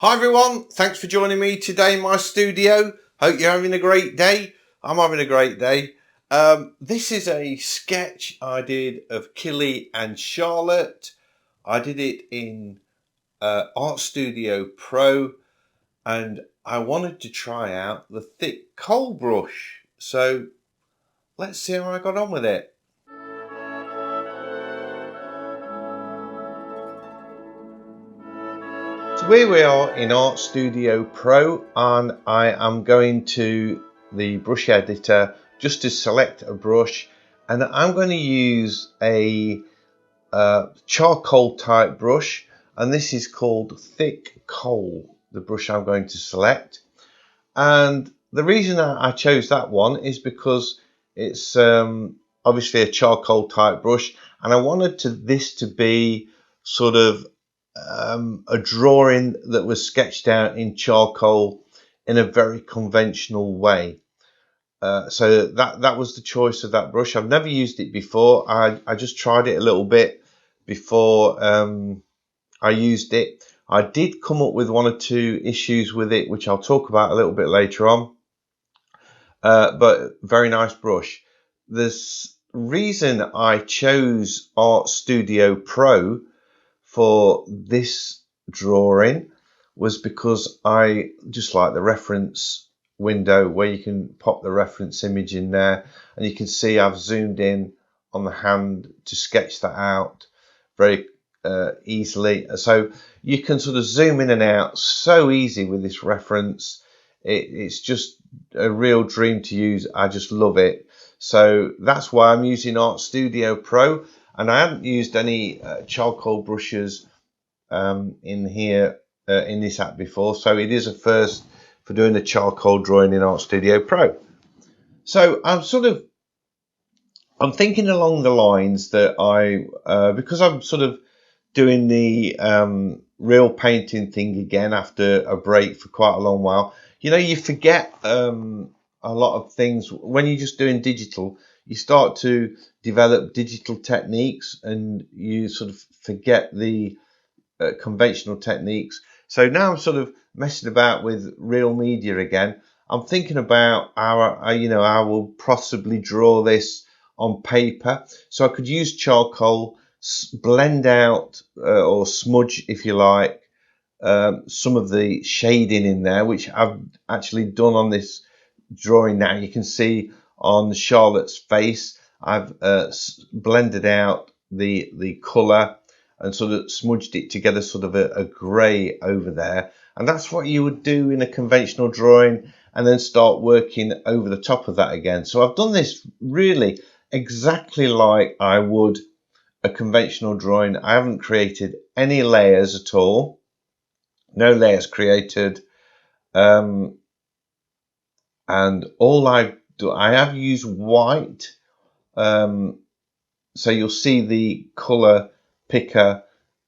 Hi everyone, thanks for joining me today in my studio. Hope you're having a great day. I'm having a great day. This is a sketch I did of Killy and Charlotte. I did it in Artstudio Pro and I wanted to try out the thick coal brush. So let's see how I got on with it. So here we are in Artstudio Pro and I am going to the brush editor just to select a brush, and I'm going to use a charcoal type brush, and this is called Thick Coal, the brush I'm going to select. And the reason I chose that one is because it's obviously a charcoal type brush, and I wanted this to be sort of a drawing that was sketched out in charcoal in a very conventional way. So that was the choice of that brush. I've never used it before. I just tried it a little bit before I used it. I did come up with one or two issues with it, which I'll talk about a little bit later on. But very nice brush. The reason I chose Artstudio Pro for this drawing was because I just like the reference window where you can pop the reference image in there, and you can see I've zoomed in on the hand to sketch that out very easily. So you can sort of zoom in and out so easy with this reference. It's just a real dream to use. I just love it. So that's why I'm using Artstudio Pro. And I haven't used any charcoal brushes in here in this app before, so it is a first for doing a charcoal drawing in Artstudio Pro. So I'm thinking along the lines that because I'm sort of doing the real painting thing again after a break for quite a long while. You know, you forget a lot of things when you're just doing digital. You start to develop digital techniques and you sort of forget the conventional techniques. So now I'm sort of messing about with real media again. I'm thinking about how I will possibly draw this on paper. So I could use charcoal, blend out or smudge, if you like, some of the shading in there, which I've actually done on this drawing now. You can see on Charlotte's face, I've blended out the colour and sort of smudged it together, sort of a grey over there. And that's what you would do in a conventional drawing, and then start working over the top of that again. So I've done this really exactly like I would a conventional drawing. I haven't created any layers at all. No layers created. And all I have used white. So you'll see the colour picker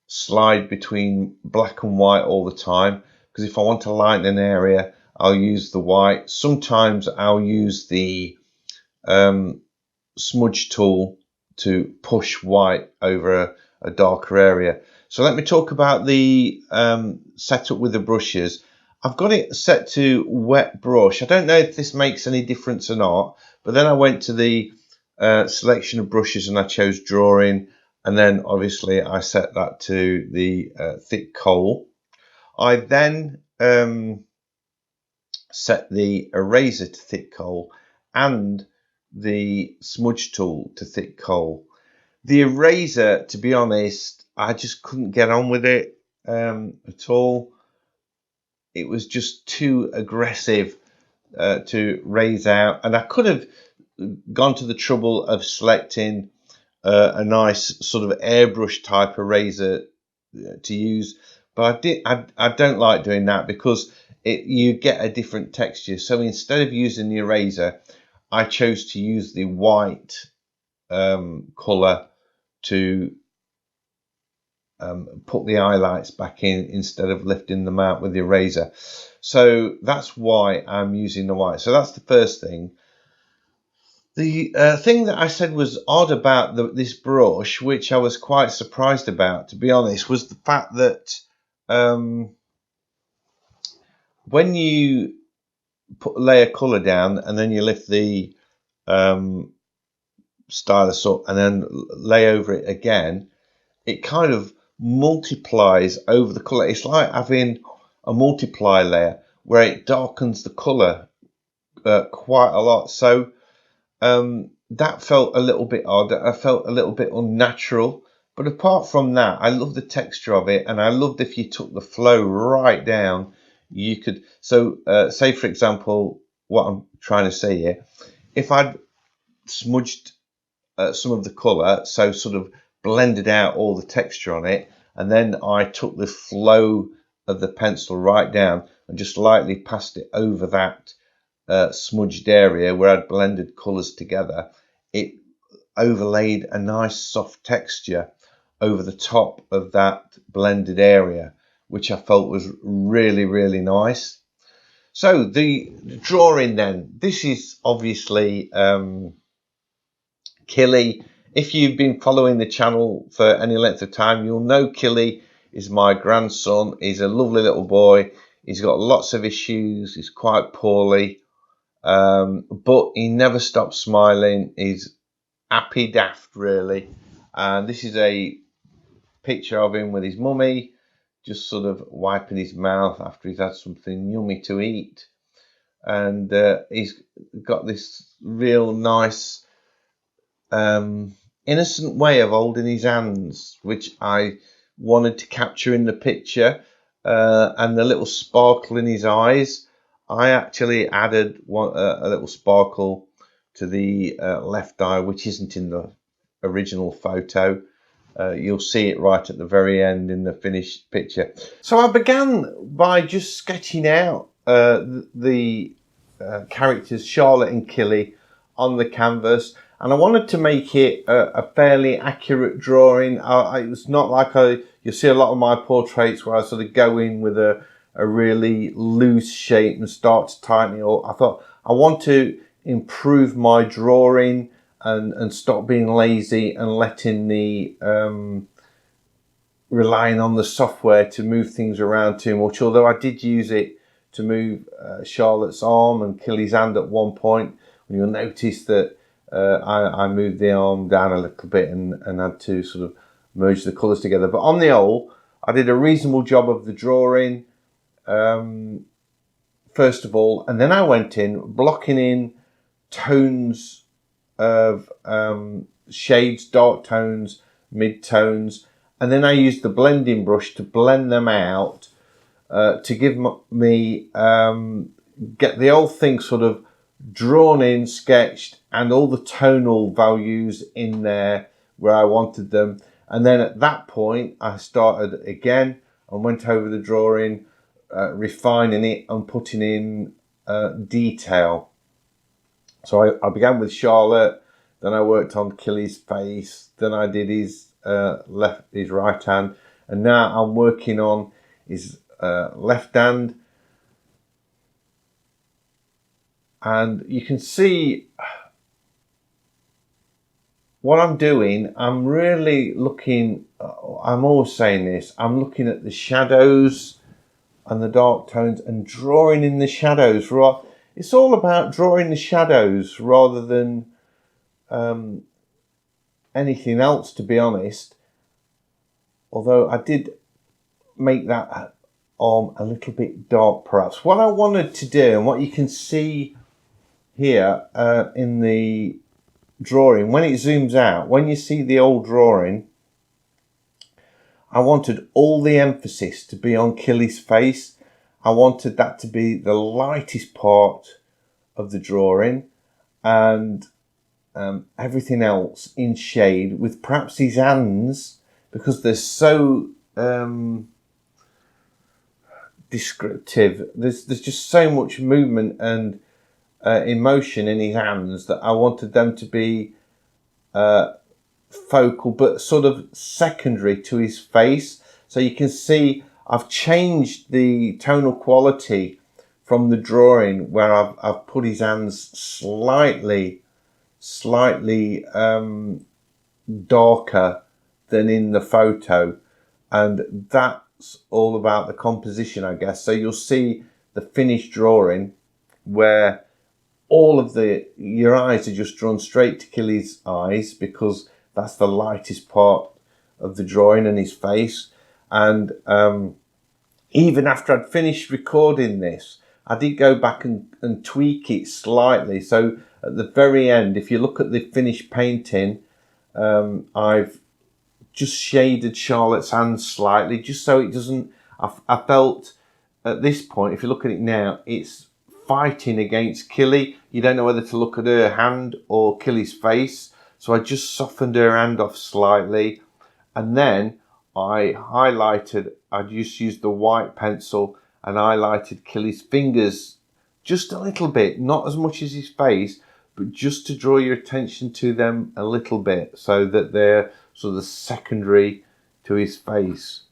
slide between black and white all the time, because if I want to lighten an area, I'll use the white. Sometimes I'll use the smudge tool to push white over a darker area. So let me talk about the setup with the brushes. I've got it set to wet brush. I don't know if this makes any difference or not, but then I went to the selection of brushes and I chose drawing, and then obviously I set that to the thick coal. I then set the eraser to thick coal and the smudge tool to thick coal. The eraser, to be honest, I just couldn't get on with it at all. It was just too aggressive to raise out, and I could have gone to the trouble of selecting a nice sort of airbrush type eraser to use, but I don't like doing that because you get a different texture. So instead of using the eraser, I chose to use the white colour to put the highlights back in instead of lifting them out with the eraser. So that's why I'm using the white. So that's the first thing. The thing that I said was odd about this brush, which I was quite surprised about, to be honest, was the fact that when you lay a colour down and then you lift the stylus up and then lay over it again, it kind of multiplies over the colour. It's like having a multiply layer where it darkens the colour quite a lot. So that felt a little bit odd. I felt a little bit unnatural. But apart from that, I love the texture of it, and I loved if you took the flow right down. You could, so say for example, what I'm trying to say here, if I'd smudged some of the colour, so sort of blended out all the texture on it, and then I took the flow of the pencil right down and just lightly passed it over that smudged area where I'd blended colours together, it overlaid a nice soft texture over the top of that blended area, which I felt was really, really nice. So the drawing then, this is obviously Killy. If you've been following the channel for any length of time, you'll know Killy is my grandson. He's a lovely little boy. He's got lots of issues. He's quite poorly, but he never stops smiling. He's happy daft, really. And this is a picture of him with his mummy, just sort of wiping his mouth after he's had something yummy to eat. And he's got this real nice innocent way of holding his hands, which I wanted to capture in the picture, and the little sparkle in his eyes. I actually added a little sparkle to the left eye, which isn't in the original photo. You'll see it right at the very end in the finished picture. So I began by just sketching out the characters Charlotte and Killy on the canvas, and I wanted to make it a fairly accurate drawing. It was not like you see a lot of my portraits where I sort of go in with a really loose shape and start to tighten it up. I thought I want to improve my drawing and stop being lazy and letting the relying on the software to move things around too much, although I did use it to move Charlotte's arm and Killy's hand at one point. And you'll notice that I moved the arm down a little bit and had to sort of merge the colours together. But on the whole, I did a reasonable job of the drawing, first of all, and then I went in blocking in tones of shades, dark tones, mid-tones, and then I used the blending brush to blend them out to give me get the whole thing sort of drawn in, sketched, and all the tonal values in there where I wanted them. And then at that point I started again and went over the drawing, refining it and putting in detail. So I began with Charlotte, then I worked on Killy's face, then I did his right hand, and now I'm working on his left hand. And you can see what I'm doing. I'm really looking, I'm always saying this, I'm looking at the shadows and the dark tones and drawing in the shadows. It's all about drawing the shadows rather than anything else, to be honest. Although I did make that arm a little bit dark perhaps. What I wanted to do, and what you can see here in the drawing, when it zooms out, when you see the old drawing, I wanted all the emphasis to be on Killy's face. I wanted that to be the lightest part of the drawing, and everything else in shade, with perhaps his hands, because they're so descriptive. There's just so much movement and emotion in his hands that I wanted them to be focal but sort of secondary to his face. So you can see I've changed the tonal quality from the drawing, where I've put his hands slightly darker than in the photo, and that's all about the composition, I guess. So you'll see the finished drawing where all of your eyes are just drawn straight to Killy's eyes, because that's the lightest part of the drawing, and his face. And even after I'd finished recording this, I did go back and tweak it slightly. So at the very end, if you look at the finished painting, I've just shaded Charlotte's hand slightly, just so it doesn't, I felt at this point, if you look at it now, it's fighting against Killy. You don't know whether to look at her hand or Killy's face. So I just softened her hand off slightly. And then I just used the white pencil and highlighted Killy's fingers just a little bit, not as much as his face, but just to draw your attention to them a little bit, so that they're sort of secondary to his face.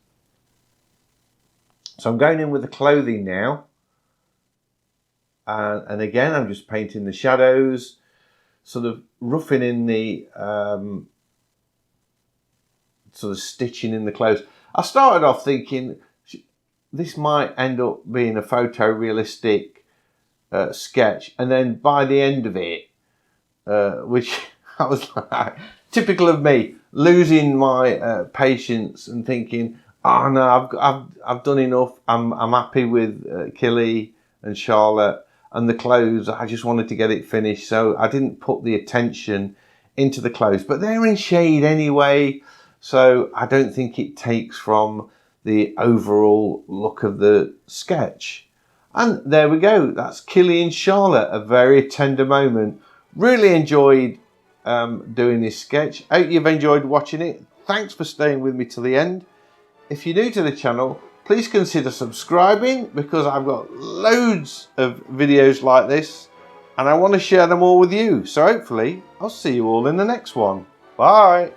So I'm going in with the clothing now. And again, I'm just painting the shadows, sort of roughing in the sort of stitching in the clothes. I started off thinking this might end up being a photorealistic sketch, and then by the end of it, which I was like, typical of me, losing my patience and thinking, oh no, I've done enough. I'm happy with Killy and Charlotte and the clothes. I just wanted to get it finished, so I didn't put the attention into the clothes, but they're in shade anyway, so I don't think it takes from the overall look of the sketch. And there we go, that's Killy and Charlotte, a very tender moment. Really enjoyed doing this sketch. Hope you've enjoyed watching it. Thanks for staying with me till the end. If you're new to the channel, please consider subscribing, because I've got loads of videos like this and I want to share them all with you. So hopefully I'll see you all in the next one. Bye.